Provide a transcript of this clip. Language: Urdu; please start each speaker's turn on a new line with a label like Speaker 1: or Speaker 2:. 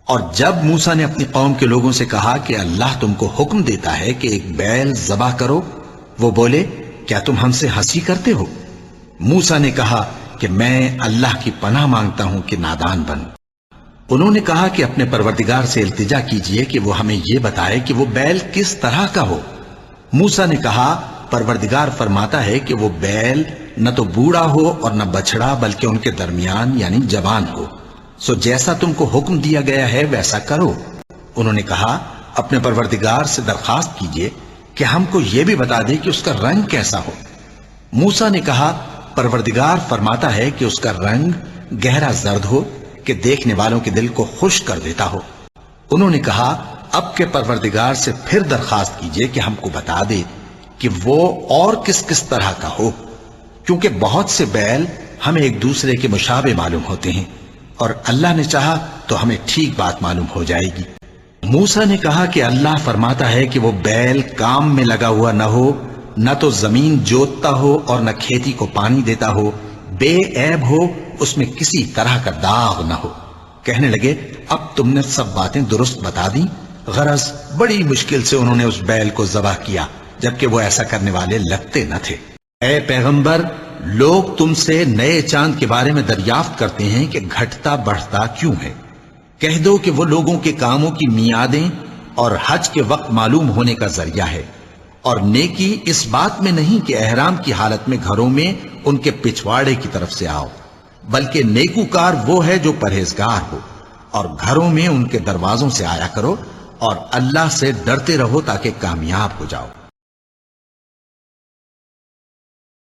Speaker 1: اور جب موسیٰ نے اپنی قوم کے لوگوں سے کہا کہ اللہ تم کو حکم دیتا ہے کہ ایک بیل ذبح کرو، وہ بولے کیا تم ہم سے ہنسی کرتے ہو؟ موسیٰ نے کہا کہ میں اللہ کی پناہ مانگتا ہوں کہ نادان بنوں۔ انہوں نے کہا کہ اپنے پروردگار سے التجا کیجئے کہ وہ ہمیں یہ بتائے کہ وہ بیل کس طرح کا ہو۔ موسیٰ نے کہا پروردگار فرماتا ہے کہ وہ بیل نہ تو بوڑھا ہو اور نہ بچڑا، بلکہ ان کے درمیان یعنی جوان ہو، سو جیسا تم کو حکم دیا گیا ہے ویسا کرو۔ انہوں نے کہا اپنے پروردگار سے درخواست کیجئے کہ ہم کو یہ بھی بتا دے کہ اس کا رنگ کیسا ہو۔ موسیٰ نے کہا پروردگار فرماتا ہے کہ اس کا رنگ گہرا زرد ہو کہ دیکھنے والوں کے دل کو خوش کر دیتا ہو۔ انہوں نے کہا اب کے پروردگار سے پھر درخواست کیجئے کہ ہم کو بتا دے کہ وہ اور کس کس طرح کا ہو، کیونکہ بہت سے بیل ہمیں ایک دوسرے کے مشابہ معلوم ہوتے ہیں، اور اللہ نے چاہا تو ہمیں ٹھیک بات معلوم ہو جائے گی۔ موسیٰ نے کہا کہ اللہ فرماتا ہے کہ وہ بیل کام میں لگا ہوا نہ ہو، نہ تو زمین جوتتا ہو اور نہ کھیتی کو پانی دیتا ہو، بے عیب ہو، اس میں کسی طرح کا داغ نہ ہو۔ کہنے لگے اب تم نے سب باتیں درست بتا دی۔ غرض بڑی مشکل سے انہوں نے اس بیل کو ذبح کیا، جبکہ وہ ایسا کرنے والے لگتے نہ تھے۔ اے پیغمبر، لوگ تم سے نئے چاند کے بارے میں دریافت کرتے ہیں کہ گھٹتا بڑھتا کیوں ہے۔ کہہ دو کہ وہ لوگوں کے کاموں کی میعادیں اور حج کے وقت معلوم ہونے کا ذریعہ ہے، اور نیکی اس بات میں نہیں کہ احرام کی حالت میں گھروں میں ان کے پچھواڑے کی طرف سے آؤ، بلکہ نیکوکار وہ ہے جو پرہیزگار ہو، اور گھروں میں ان کے دروازوں سے آیا کرو، اور اللہ سے ڈرتے رہو تاکہ کامیاب ہو جاؤ۔